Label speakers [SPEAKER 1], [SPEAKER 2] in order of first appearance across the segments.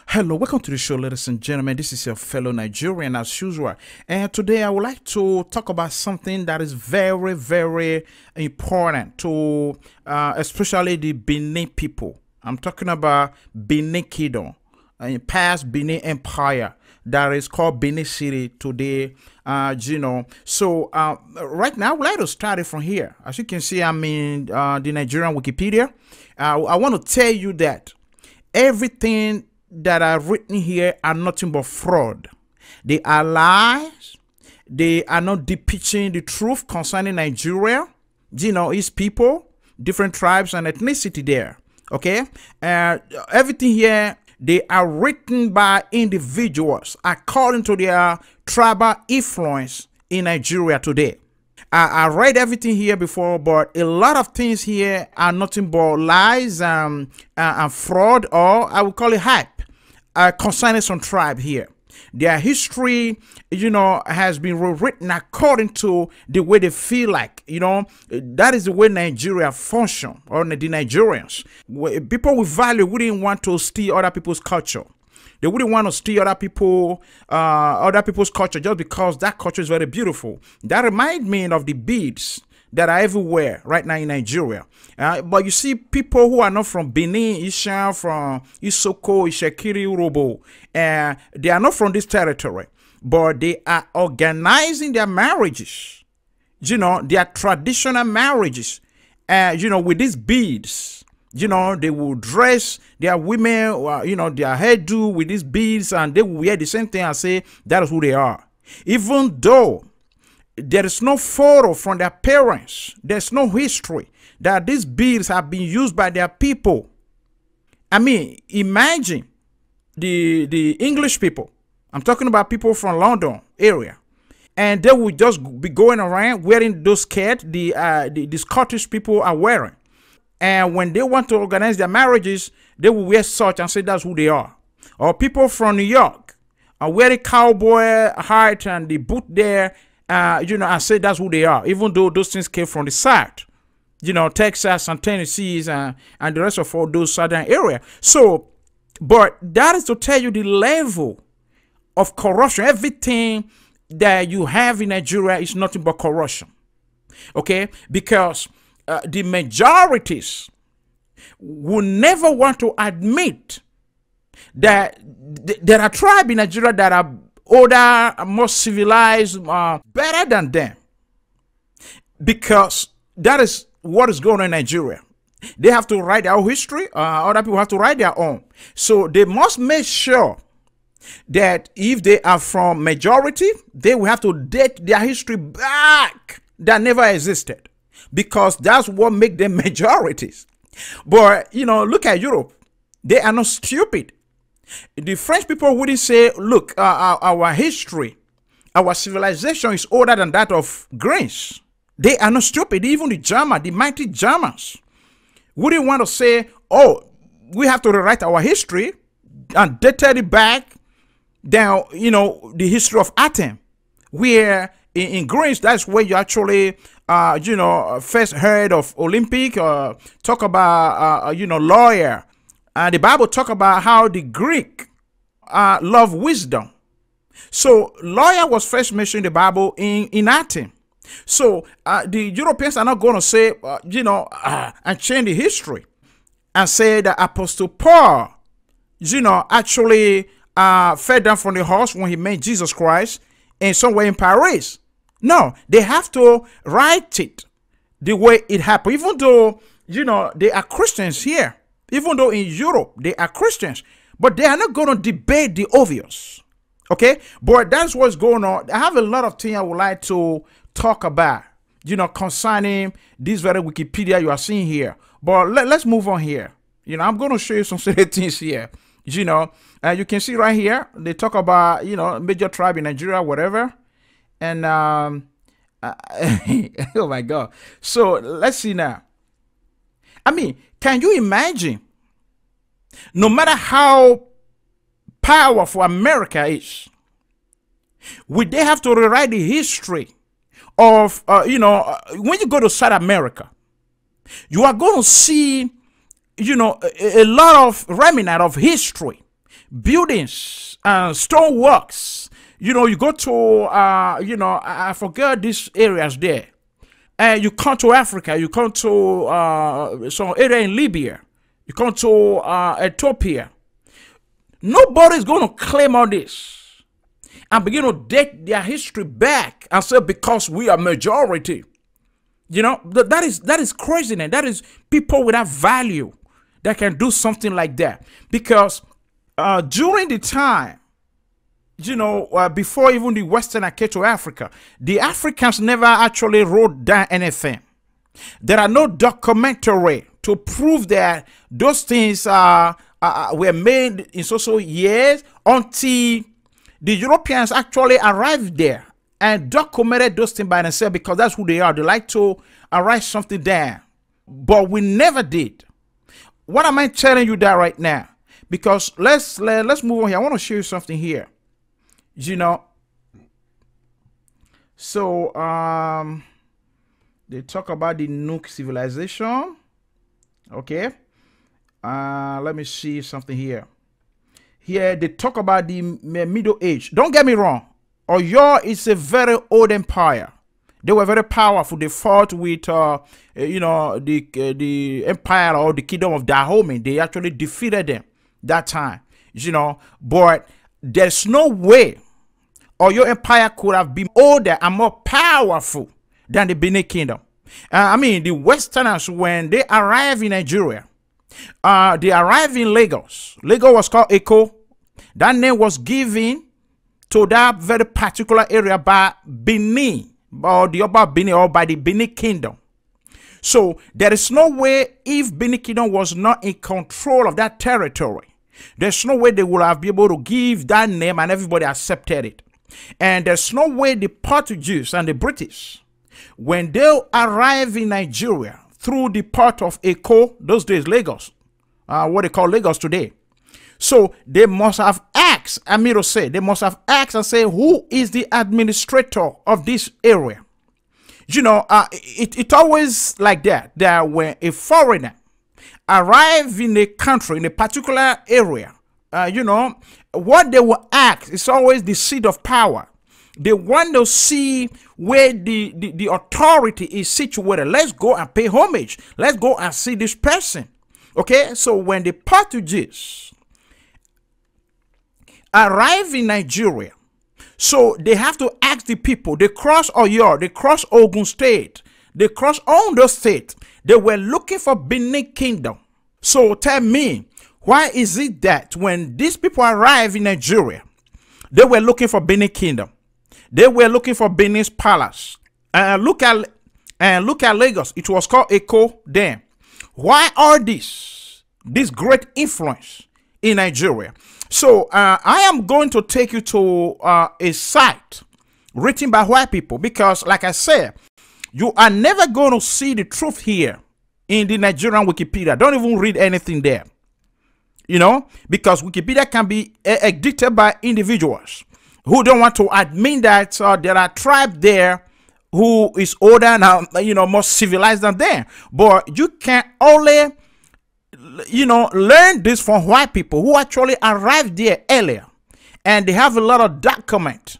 [SPEAKER 1] Hello, welcome to the show, ladies and gentlemen. This is your fellow Nigerian as usual. And today I would like to talk about something that is very, very important to especially the Benin people. I'm talking about Benin Kingdom, past Benin Empire that is called Benin City today. Right now I would like to start it from here. As you can see, I'm in the Nigerian Wikipedia. I want to tell you that everything that are written here are nothing but fraud. They are lies. They are not depicting the truth concerning Nigeria, its people, different tribes and ethnicity there. Okay, everything here, they are written by individuals according to their tribal influence in Nigeria today. I read everything here before, but a lot of things here are nothing but lies and fraud, or I would call it hype, concerning some tribe here. Their history, has been rewritten according to the way they feel like, that is the way Nigeria function, or the Nigerians. People with value wouldn't want to steal other people's culture. They wouldn't want to steal other people's culture just because that culture is very beautiful. That reminds me of the beads that are everywhere right now in Nigeria. But you see people who are not from Benin, Isha, from Isoko, Ishekiri, Urobo, they are not from this territory, but they are organizing their marriages, their traditional marriages, with these beads. They will dress their women, their hairdo with these beads, and they will wear the same thing and say that is who they are. Even though there is no photo from their parents, there's no history that these beads have been used by their people. I mean, imagine the English people. I'm talking about people from London area. And they will just be going around wearing those skirts the Scottish people are wearing. And when they want to organize their marriages, they will wear such and say that's who they are. Or people from New York are wearing cowboy hat and the boot there, and say that's who they are, even though those things came from the South, Texas and Tennessee and the rest of all those southern area. So, but that is to tell you the level of corruption. Everything that you have in Nigeria is nothing but corruption. Okay, because the majorities will never want to admit that there are tribes in Nigeria that are older, more civilized, better than them. Because that is what is going on in Nigeria. They have to write their own history. Other people have to write their own. So they must make sure that if they are from majority, they will have to date their history back that never existed. Because that's what makes them majorities. But, look at Europe. They are not stupid. The French people wouldn't say, look, our history, our civilization is older than that of Greece. They are not stupid. Even the Germans, the mighty Germans, wouldn't want to say, oh, we have to rewrite our history and date it back down, the history of Athens, where in Greece, that's where you actually first heard of Olympic, talk about, lawyer. The Bible talk about how the Greek love wisdom. So lawyer was first mentioned in the Bible in Athens. So the Europeans are not going to say, and change the history and say that Apostle Paul, actually fell down from the horse when he met Jesus Christ and somewhere in Paris. No, they have to write it the way it happened. Even though, they are Christians here. Even though in Europe, they are Christians. But they are not going to debate the obvious. Okay? But that's what's going on. I have a lot of things I would like to talk about, concerning this very Wikipedia you are seeing here. But let's move on here. I'm going to show you some certain things here. You can see right here, they talk about, major tribe in Nigeria, whatever. And, oh my God. So let's see now. I mean, can you imagine, no matter how powerful America is, would they have to rewrite the history of, when you go to South America, you are going to see, a lot of remnant of history buildings, stoneworks. You know, you go to, you know, I forget these areas there. And you come to Africa, you come to some area in Libya, you come to Ethiopia. Nobody's going to claim all this and begin to date their history back and say because we are majority. You know, that is craziness. That is people without value that can do something like that. Because during the time, you know, before even the Westerner came to Africa, the Africans never actually wrote down anything. There are no documentary to prove that those things were made in so years until the Europeans actually arrived there and documented those things by themselves, because that's who they are. They like to write something down. But we never did. What am I telling you that right now? Because let's move on here. I want to show you something here. You know, so they talk about the Nuke civilization. Okay, let me see something here. Here they talk about the Middle Age. Don't get me wrong, Oyo is a very old empire. They were very powerful. They fought with you know, the empire or the kingdom of Dahomey. They actually defeated them that time. You know, but there's no way or your empire could have been older and more powerful than the Benin Kingdom. I mean, the Westerners, when they arrived in Nigeria, they arrived in Lagos. Lagos was called Eko. That name was given to that very particular area by Benin, or the Oba Benin, or by the Benin Kingdom. So there is no way, if Benin Kingdom was not in control of that territory, there's no way they would have been able to give that name and everybody accepted it. And there's no way the Portuguese and the British, when they arrive in Nigeria through the port of Eko, those days Lagos, what they call Lagos today. So they must have asked, Amiro said, they must have asked and say, who is the administrator of this area? You know, it's always like that, that when a foreigner arrive in a country, in a particular area, you know, what they will ask is always the seat of power. They want to see where the authority is situated. Let's go and pay homage. Let's go and see this person. Okay, so when the Portuguese arrive in Nigeria, so they have to ask the people. They cross Oyo, they cross Ogun State, they cross Ondo State. They were looking for Benin Kingdom. So tell me, why is it that when these people arrive in Nigeria, they were looking for Benin Kingdom? They were looking for Benin's palace. Look at Lagos. It was called Eko then. Why are this great influence in Nigeria? So I am going to take you to a site written by white people, because like I said, you are never going to see the truth here in the Nigerian Wikipedia. Don't even read anything there. You know, because Wikipedia can be edited by individuals who don't want to admit that there are tribes there who is older and you know, more civilized than them. But you can only, you know, learn this from white people who actually arrived there earlier, and they have a lot of documents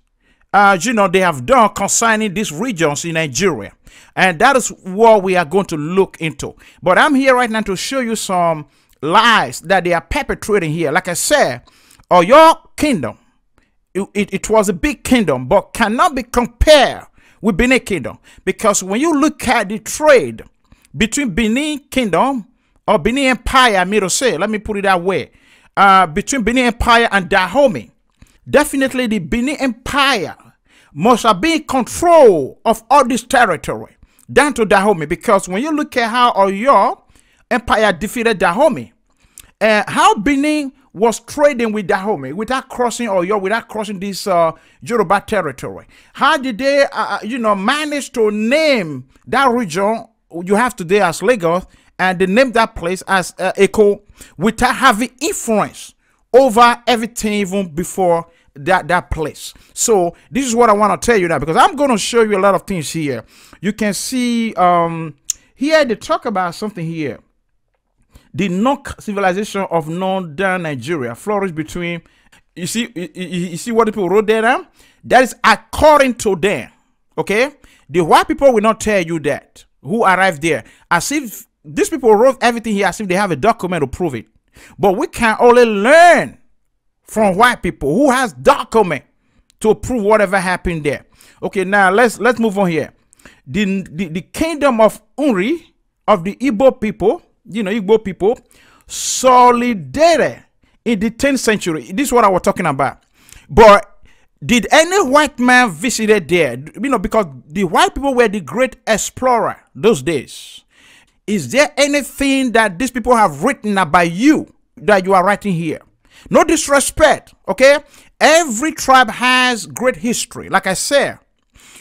[SPEAKER 1] you know, they have done concerning these regions in Nigeria, and that is what we are going to look into. But I'm here right now to show you some lies that they are perpetrating here. Like I said, your kingdom, it was a big kingdom, but cannot be compared with Benin Kingdom, because when you look at the trade between Benin Kingdom or Benin Empire, let me put it that way, between Benin Empire and Dahomey, definitely the Benin Empire must have been in control of all this territory down to Dahomey, because when you look at how Oyo Empire defeated Dahomey, how Benin was trading with Dahomey without crossing Oyo, without crossing this Yoruba territory. How did they, you know, manage to name that region you have today as Lagos, and they named that place as Eko, without having influence over everything even before that place? So this is what I want to tell you now, because I'm going to show you a lot of things here. You can see here they talk about something here. The Nok civilization of northern Nigeria flourished between, you see what the people wrote there now? That is according to them. Okay? The white people will not tell you that, who arrived there. As if these people wrote everything here as if they have a document to prove it. But we can only learn from white people who has document to prove whatever happened there. Okay, now let's move on here. The kingdom of Unri of the Igbo people, Igbo people, solidarity in the 10th century. This is what I was talking about. But did any white man visit there? Because the white people were the great explorer those days. Is there anything that these people have written about you that you are writing here? No disrespect, okay? Every tribe has great history, like I said.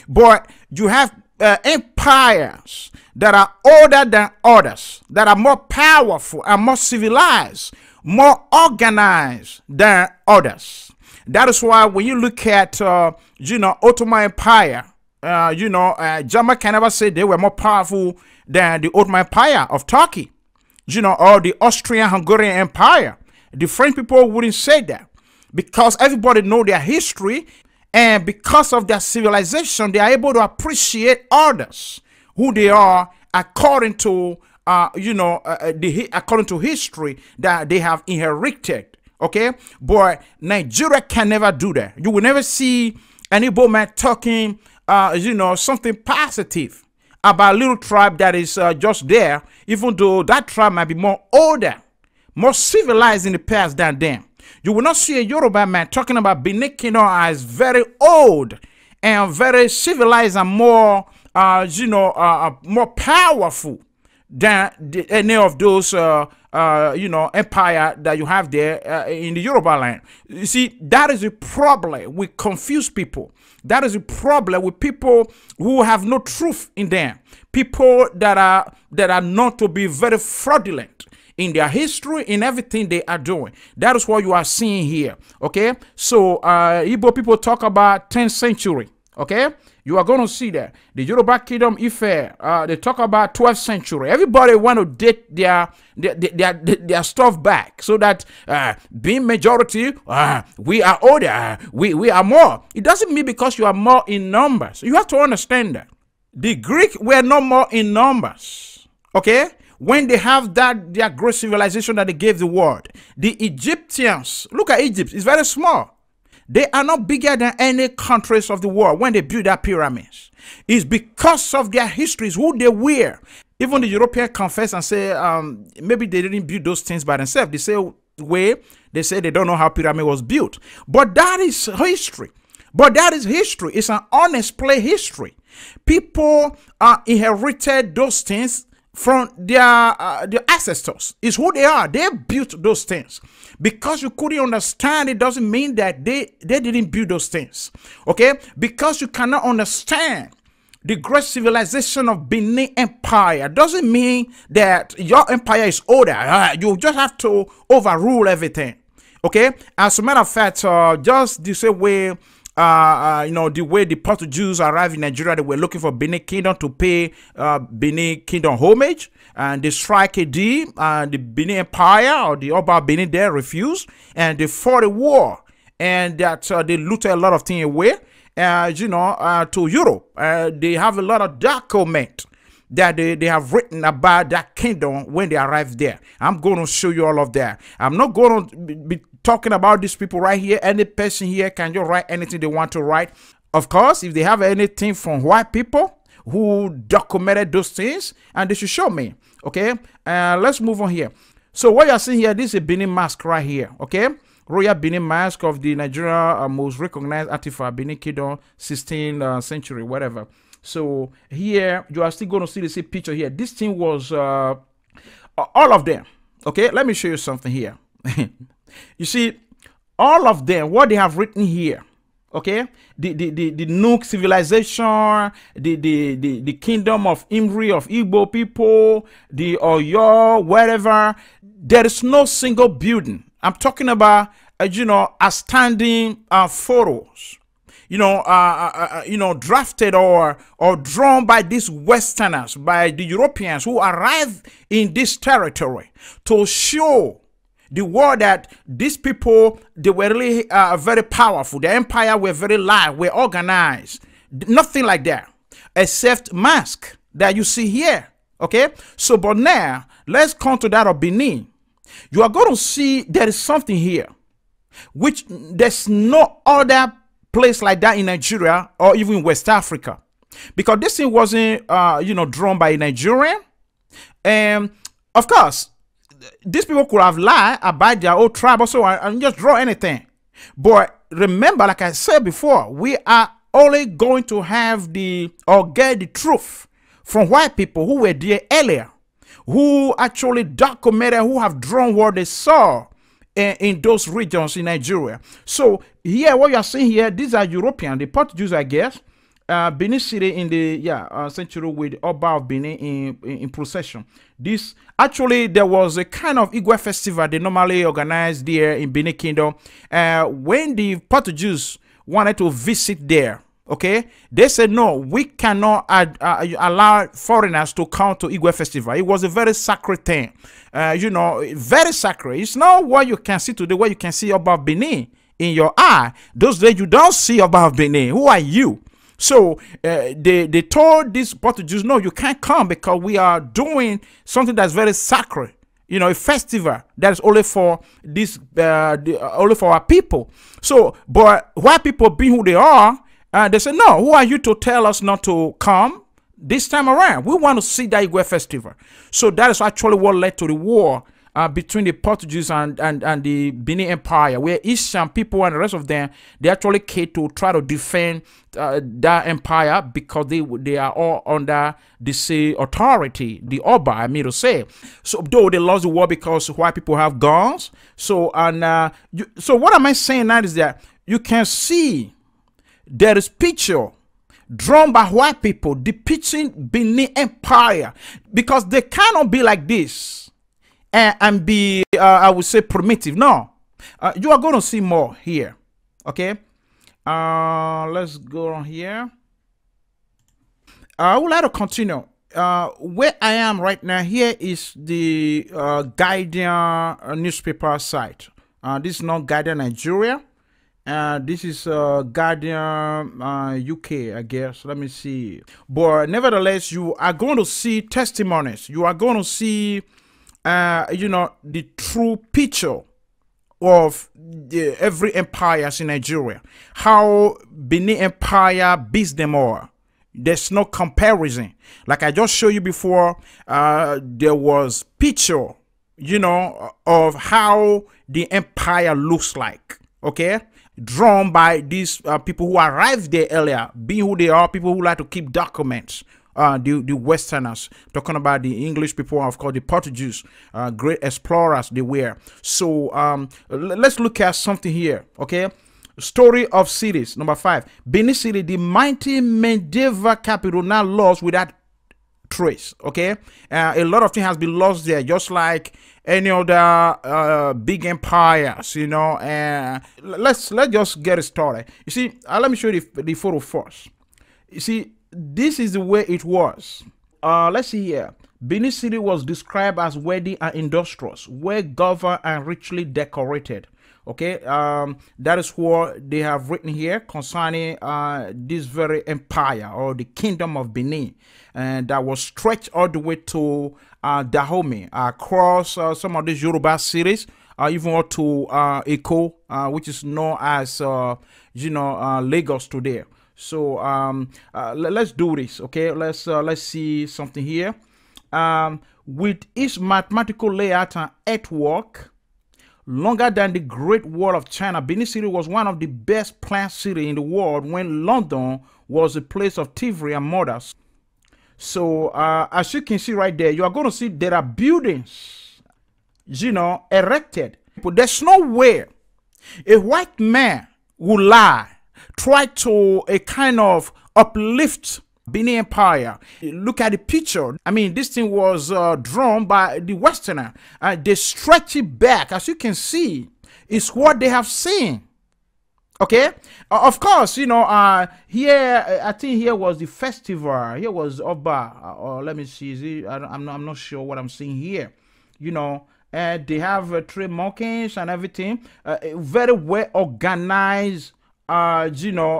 [SPEAKER 1] But you have empires that are older than others, that are more powerful and more civilized, more organized than others. That is why when you look at, Ottoman Empire, Germany can never say they were more powerful than the Ottoman Empire of Turkey, or the Austrian-Hungarian Empire. The French people wouldn't say that because everybody know their history, and because of their civilization, they are able to appreciate others, who they are according to, according to history that they have inherited. Okay, but Nigeria can never do that. You will never see any man talking, something positive about a little tribe that is just there, even though that tribe might be more older, more civilized in the past than them. You will not see a Yoruba man talking about Benin Kingdom as very old and very civilized and more, more powerful than any of those, empire that you have there in the Yoruba land. You see, that is a problem. We confuse people. That is a problem with people who have no truth in them. People that are known to be very fraudulent in their history, in everything they are doing. That is what you are seeing here. Okay, so Igbo people talk about 10th century. Okay, you are going to see that the Yoruba Kingdom Ife, they talk about 12th century. Everybody want to date their stuff back, so that being majority, we are older, we are more. It doesn't mean because you are more in numbers. You have to understand that the Greek were no more in numbers. Okay, when they have their great civilization that they gave the world. The Egyptians, look at Egypt, it's very small. They are not bigger than any countries of the world when they build their pyramids. It's because of their histories, who they were. Even the European confess and say maybe they didn't build those things by themselves. They say they don't know how pyramid was built. But that is history. It's an honest play history. People inherited those things from their ancestors. It's who they are. They built those things. Because you couldn't understand, it doesn't mean that they didn't build those things. Okay? Because you cannot understand the great civilization of Benin Empire doesn't mean that your empire is older. You just have to overrule everything. Okay? As a matter of fact, just the same way, the way the Portuguese arrived in Nigeria, they were looking for Benin Kingdom to pay Benin Kingdom homage, and they strike a deal, the Benin Empire or the Oba Benin there refused, and they fought a war, and that they looted a lot of things away, to Europe. They have a lot of document that they have written about that kingdom when they arrived there. I'm going to show you all of that. I'm not going to be talking about these people right here. Any person here can just write anything they want to write. Of course, if they have anything from white people who documented those things, and they should show me. Okay, let's move on here. So what you're seeing here, this is a Benin mask right here. Okay, Royal Benin mask of the Nigeria most recognized artifact, Benin Kingdom, 16th century, whatever. So here you are still going to see the same picture here. This thing was all of them. Okay, let me show you something here. You see, all of them, what they have written here. Okay, the Nook civilization, the kingdom of Imri of Igbo people, the Oyo, wherever. There is no single building. I'm talking about, outstanding photos. drafted or drawn by these Westerners, by the Europeans who arrived in this territory to show the world that these people, they were really very powerful. The empire were very large, were organized. Nothing like that, except mask that you see here. Okay, so but now let's come to that of Benin. You are going to see there is something here which there's no other place like that in Nigeria or even West Africa, because this thing wasn't drawn by a Nigerian. And of course these people could have lied about their own tribe also and just draw anything. But remember, like I said before, we are only going to have get the truth from white people who were there earlier, who actually documented, who have drawn what they saw in those regions in Nigeria. So here, what you are seeing here, these are European, the Portuguese, I guess. Benin City in the century with Oba of Benin in procession. This actually, there was a kind of Igwe festival they normally organized there in Benin Kingdom. When the Portuguese wanted to visit there, okay, they said no, we cannot allow foreigners to come to Igwe festival. It was a very sacred thing, very sacred. It's not what you can see today, what you can see about Benin in your eye. Those days you don't see about Benin. Who are you? So they told these Portuguese, no, you can't come because we are doing something that's very sacred. A festival that is only for this, only for our people. So, but white people being who they are, they said, no, who are you to tell us not to come this time around? We want to see that Igwe festival. So that is actually what led to the war between the Portuguese and the Benin Empire, where Eastern people and the rest of them, they actually came to try to defend that empire because they are all under the same authority, the Oba, I mean to say. So though they lost the war because white people have guns. So so what am I saying now is that you can see there is picture drawn by white people depicting Benin Empire, because they cannot be like this and be, I would say, primitive. No, you are going to see more here. Okay, let's go on here. I would like to continue. Where I am right now, here is the Guardian newspaper site. This is not Guardian Nigeria. This is Guardian UK, I guess. Let me see. But nevertheless, you are going to see testimonies. You are going to see the true picture of every empire in Nigeria. How Benin Empire beats them all. There's no comparison. Like I just showed you before, there was picture, of how the empire looks like. Okay, drawn by these people who arrived there earlier, being who they are, people who like to keep documents. The Westerners, talking about the English people, of course, the Portuguese, great explorers they were. So let's look at something here, okay? Story of cities, number 5. Benin City, the mighty medieval capital, now lost without trace, okay? A lot of things has been lost there, just like any other big empires, and let's just get it started. You see, let me show you the photo first. You see, this is the way it was. Let's see here. Benin City was described as wealthy and industrious, well governed and richly decorated. Okay, that is what they have written here concerning this very empire or the kingdom of Benin, and that was stretched all the way to Dahomey, across some of these Yoruba cities, even up to Eko, which is known as Lagos today. So let's do this, okay? Let's see something here. With its mathematical layout and earthwork longer than the Great Wall of China, Benin City was one of the best planned cities in the world when London was a place of thievery and murders. So as you can see right there, you are going to see there are buildings, erected. But there's no way a white man will lie, try to a kind of uplift Benin Empire. Look at the picture. I mean, this thing was drawn by the Westerner. They stretch it back. As you can see, it's what they have seen. Okay, of course, here I think here was the festival. Here was Oba, or let me see. Is it, I'm not sure what I'm seeing here. They have tree markings and everything. Very well organized. Kingdom.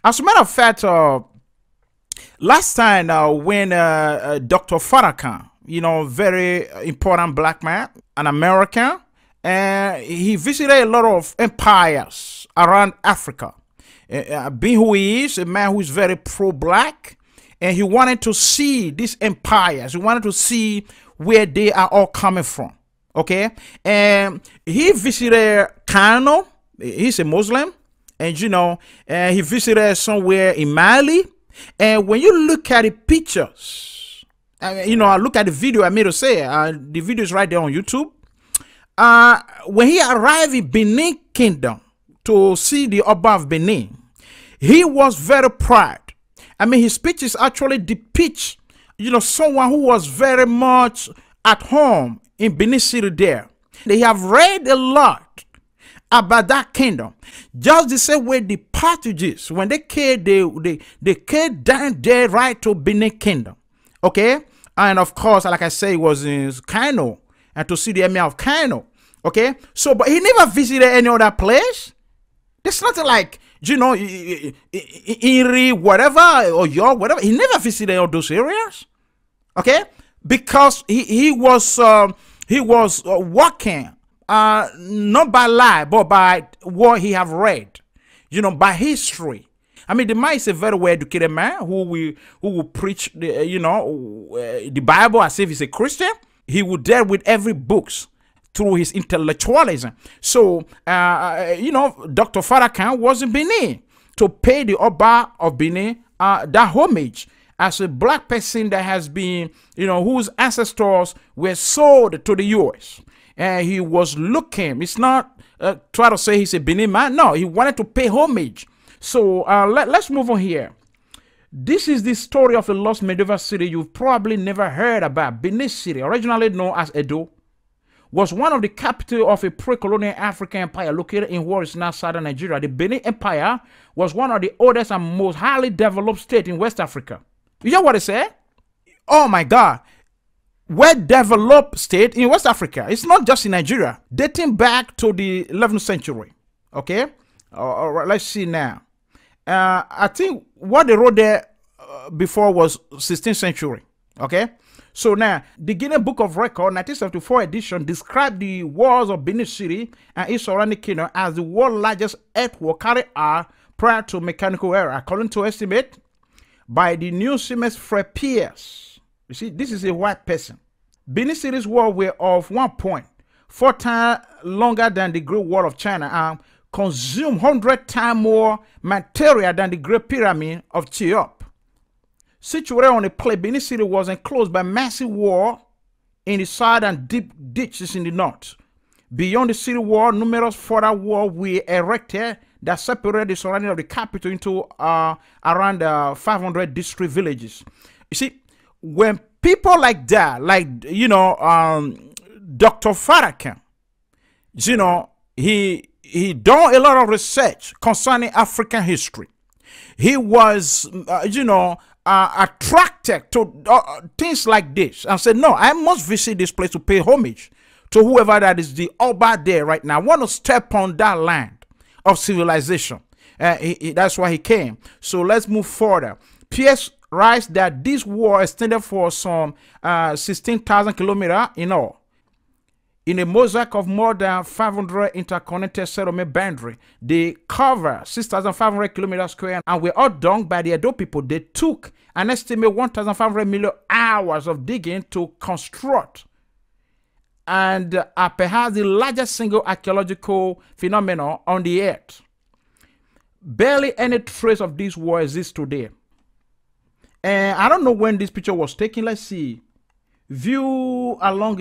[SPEAKER 1] As a matter of fact, last time when Dr. Farrakhan, very important black man, an American. And he visited a lot of empires around Africa. Being who he is, a man who is very pro-black, and he wanted to see these empires. He wanted to see where they are all coming from. Okay, and he visited Kano. He's a Muslim, and he visited somewhere in Mali. And when you look at the pictures, I look at the video. I made to say the video is right there on YouTube. When he arrived in Benin Kingdom to see the Oba of Benin, he was very proud. I mean, his speeches actually depict, someone who was very much at home in Benin City there. They have read a lot about that kingdom. Just the same way the Portuguese, when they came, they came down there right to Benin Kingdom. Okay? And of course, like I say, it was in Kano. And to see the emir of Kano. Okay, so but he never visited any other place. There's nothing like Iri, whatever, or York, whatever. He never visited all those areas. Okay, because he was working not by lie but by what he have read, by history. I mean, the man is a very well educated man who will preach the Bible as if he's a Christian. He would deal with every books through his intellectualism. So, Dr. Farrakhan was in Benin to pay the Oba of Benin that homage as a black person that has been, whose ancestors were sold to the U.S. And he was looking, it's not try to say he's a Benin man. No, he wanted to pay homage. So, let's move on here. This is the story of a lost medieval city you've probably never heard about. Benin City, originally known as Edo, was one of the capital of a pre-colonial African empire located in what is now southern Nigeria. The Benin Empire was one of the oldest and most highly developed states in West Africa. You know what I said? Oh my God. Well-developed state in West Africa. It's not just in Nigeria. Dating back to the 11th century. Okay? All right, let's see now. I think what they wrote there before was 16th century. Okay, so now the Guinness Book of Record 1974 edition described the walls of Benin City and its surrounding kingdom as the world's largest earthwork carried out prior to mechanical era, according to estimate by the New Siemens Frepiers. You see, this is a white person. Benin City's walls were of 1.4 times longer than the Great Wall of China and consumed 100 times more material than the Great Pyramid of Cheops. Situated on a plain, Benin City was enclosed by massive wall in the south and deep ditches in the north. Beyond the city wall, numerous further walls were erected that separated the surrounding of the capital into around 500 district villages. You see, when people like that, like Dr. Farrakhan, he done a lot of research concerning African history. He was, attracted to things like this and said, no, I must visit this place to pay homage to whoever that is the Oba there right now. I want to step on that land of civilization. That's why he came. So let's move further. Pierce writes that this war extended for some 16,000 kilometers in all. In a mosaic of more than 500 interconnected settlement boundary, they cover 6,500 kilometers square and were all done by the Edo people. They took an estimated 1,500 million hours of digging to construct and are perhaps the largest single archaeological phenomenon on the earth. Barely any trace of this war exists today. And I don't know when this picture was taken. Let's see. View along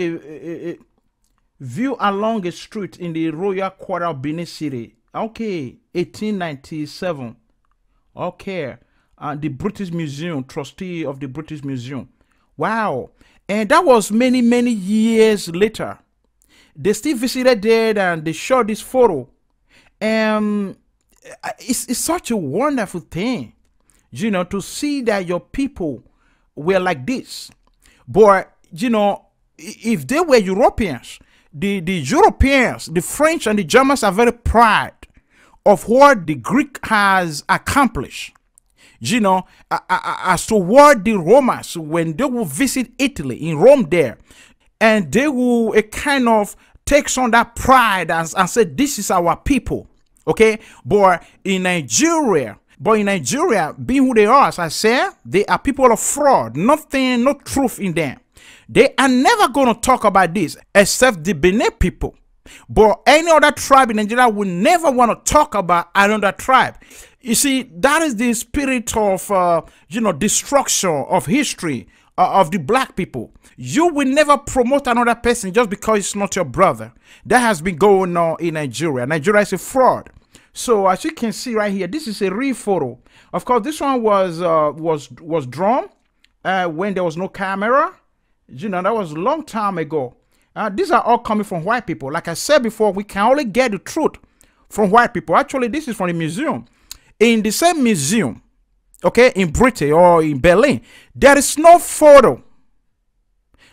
[SPEAKER 1] a street in the Royal Quarter of Benin City. Okay, 1897. Okay, the British Museum, trustee of the British Museum. Wow. And that was many, many years later. They still visited there and they showed this photo. And it's such a wonderful thing, to see that your people were like this. But, if they were Europeans, the Europeans, the French and the Germans are very proud of what the Greek has accomplished. As to what the Romans, when they will visit Italy in Rome there, and they will kind of take on that pride and say, this is our people. Okay. But in Nigeria, being who they are, as I said, they are people of fraud, nothing, no truth in them. They are never going to talk about this except the Benin people. But any other tribe in Nigeria will never want to talk about another tribe. You see, that is the spirit of, destruction of history of the black people. You will never promote another person just because it's not your brother. That has been going on in Nigeria. Nigeria is a fraud. So as you can see right here, this is a real photo. Of course, this one was drawn when there was no camera. That was a long time ago. These are all coming from white people. Like I said before, we can only get the truth from white people. Actually, this is from the museum. In the same museum, okay, in Britain or in Berlin, there is no photo,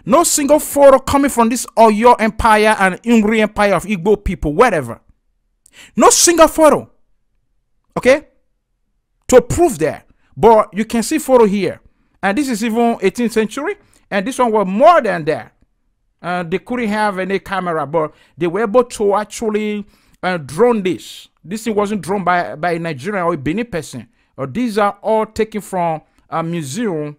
[SPEAKER 1] no single photo coming from this Oyo Empire and Umri Empire of Igbo people, whatever. No single photo, okay, to prove that. But you can see photo here. And this is even 18th century. And this one was more than that. They couldn't have any camera, but they were able to actually drone this. This thing wasn't drawn by a Nigerian or a Benin person. These are all taken from a museum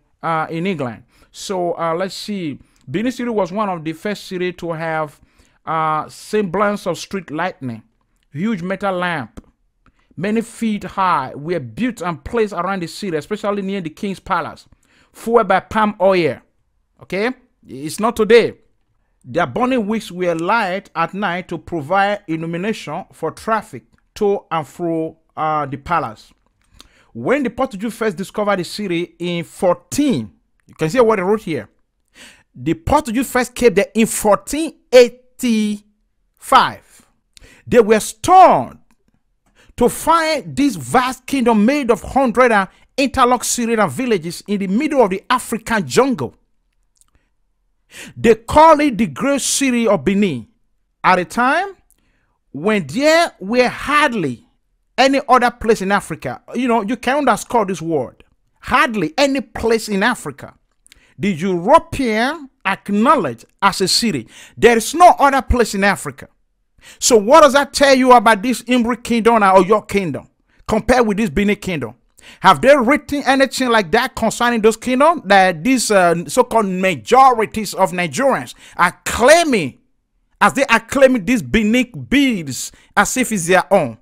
[SPEAKER 1] in England. So let's see. Benin City was one of the first cities to have semblance of street lighting. Huge metal lamp, many feet high, were built and placed around the city, especially near the king's palace, fueled by palm oil. Okay, it's not today. Their burning wicks were light at night to provide illumination for traffic to and fro the palace. When the Portuguese first discovered the city in 14, you can see what they wrote here. The Portuguese first came there in 1485. They were stunned to find this vast kingdom made of hundreds of interlocked cities and villages in the middle of the African jungle. They call it the great city of Benin. At a time when there were hardly any other place in Africa, you can underscore this word, hardly any place in Africa the European acknowledged as a city. There is no other place in Africa. So what does that tell you about this Imri kingdom or your kingdom compared with this Benin kingdom? Have they written anything like that concerning those kingdoms that these so-called majorities of Nigerians are claiming, as they are claiming these Benin beads as if it's their own?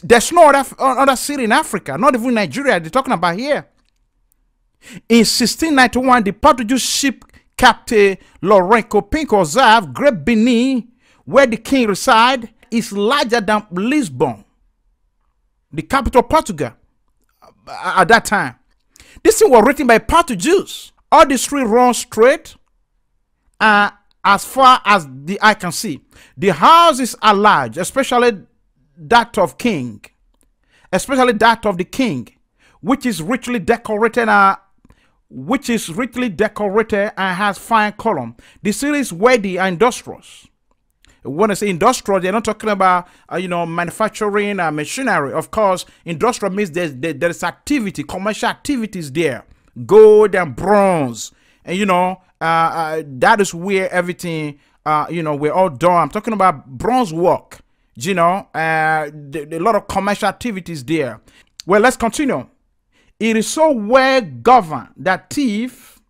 [SPEAKER 1] There's no other city in Africa, not even Nigeria they're talking about here. In 1691, the Portuguese ship captain Lourenço Pinto observed Great Benin, where the king resides, is larger than Lisbon, the capital of Portugal, at that time. This thing was written by Portuguese. All the streets run straight as far as the eye can see. The houses are large, especially that of king, especially that of the king, which is richly decorated and has fine column. The city is wealthy and industrious. When I say industrial, they're not talking about manufacturing machinery. Of course, industrial means there's activity, commercial activities there, gold and bronze, and that is where everything we're all done. I'm talking about bronze work. A lot of commercial activities there. Well, let's continue. It is so well governed that thief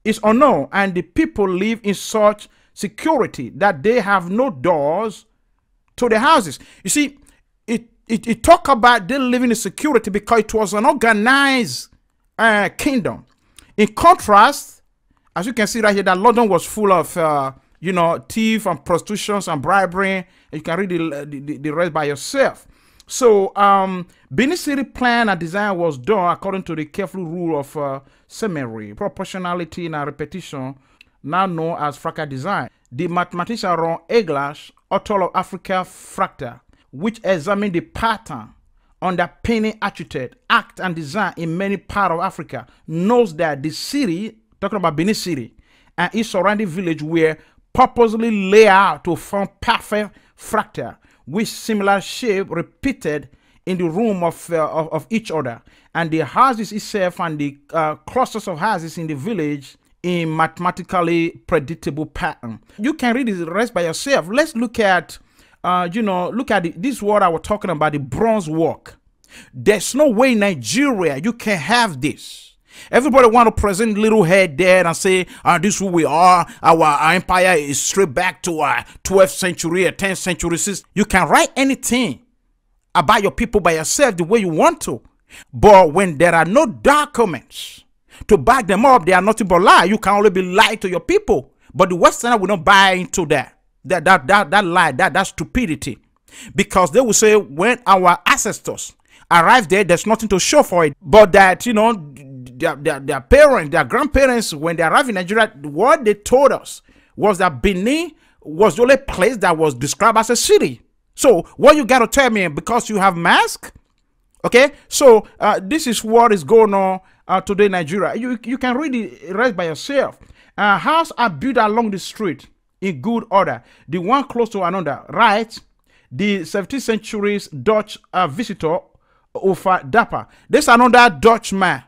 [SPEAKER 1] is unknown, and the people live in such security that they have no doors to the houses. You see, it talk about they living in security because it was an organized kingdom. In contrast, as you can see right here, that London was full of thief and prostitutions and bribery. You can read the rest by yourself. So Benin City plan and design was done according to the careful rule of symmetry, proportionality, and repetition, now known as fractal design. The mathematician Ron Eglash, author of Africa Fractal, which examine the pattern underpinning attitude, act, and design in many parts of Africa, knows that the city, talking about Benin City, and its surrounding village were purposely laid out to form perfect fractal, with similar shape repeated in the room of each other, and the houses itself and the clusters of houses in the village in mathematically predictable pattern. You can read the rest by yourself. Let's look at look at this word I was talking about, the bronze work. There's no way in Nigeria you can have this. Everybody want to present little head there and say, this is who we are. Our empire is straight back to 12th century or 10th century. You can write anything about your people by yourself the way you want to. But when there are no documents to back them up, they are nothing but lie. You can only be lying to your people. But the Westerner will not buy into that lie, that stupidity, because they will say when our ancestors arrived there, there's nothing to show for it, but that their parents, their grandparents, when they arrived in Nigeria, what they told us was that Benin was the only place that was described as a city. So what you got to tell me, because you have mask? Okay, so this is what is going on today in Nigeria. You can read the rest by yourself. Houses are built along the street in good order, the one close to another, right? The 17th century's Dutch visitor Ofa Dapper. This another Dutch man.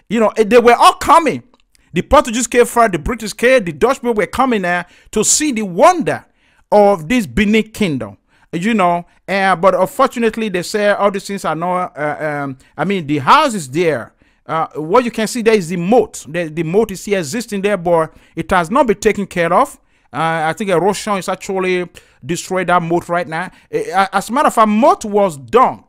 [SPEAKER 1] They were all coming. The Portuguese came first, the British came, the Dutch people were coming there to see the wonder of this Benin kingdom. But unfortunately, they say all these things are not. The house is there. What you can see there is the moat. The moat is here existing there, but it has not been taken care of. I think erosion is actually destroyed that moat right now. As a matter of fact, moat was done.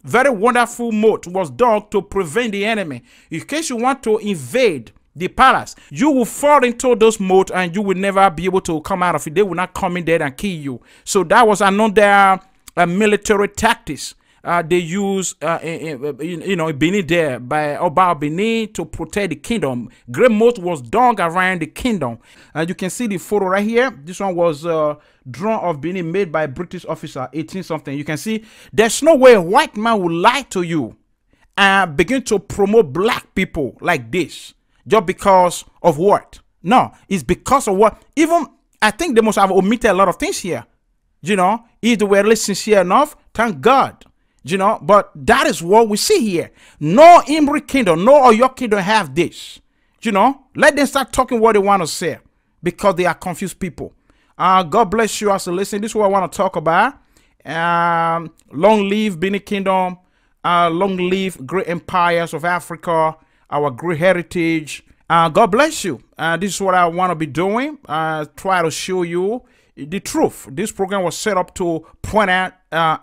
[SPEAKER 1] Very wonderful moat was done to prevent the enemy. In case you want to invade the palace, you will fall into those moat and you will never be able to come out of it. They will not come in there and kill you. So that was another military tactics they use in Benin there by Oba Benin to protect the kingdom. Great moat was done around the kingdom. You can see the photo right here. This one was drawn of Benin, made by a British officer, 18 something. You can see there's no way a white man will lie to you and begin to promote black people like this just because of what? No, it's because of what? Even I think they must have omitted a lot of things here. If they were really sincere enough, thank God. But that is what we see here. No Imri kingdom, no Oyo kingdom have this. Let them start talking what they want to say, because they are confused people. God bless you as you listen. This is what I want to talk about. Long live Benin kingdom. Long live great empires of Africa, our great heritage. God bless you. This is what I want to be doing. Try to show you the truth. This program was set up to point out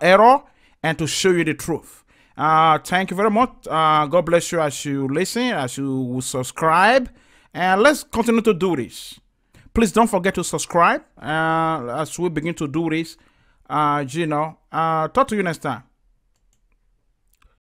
[SPEAKER 1] error and to show you the truth. Thank you very much. God bless you as you listen, as you subscribe. And let's continue to do this. Please don't forget to subscribe as we begin to do this. Talk to you next time.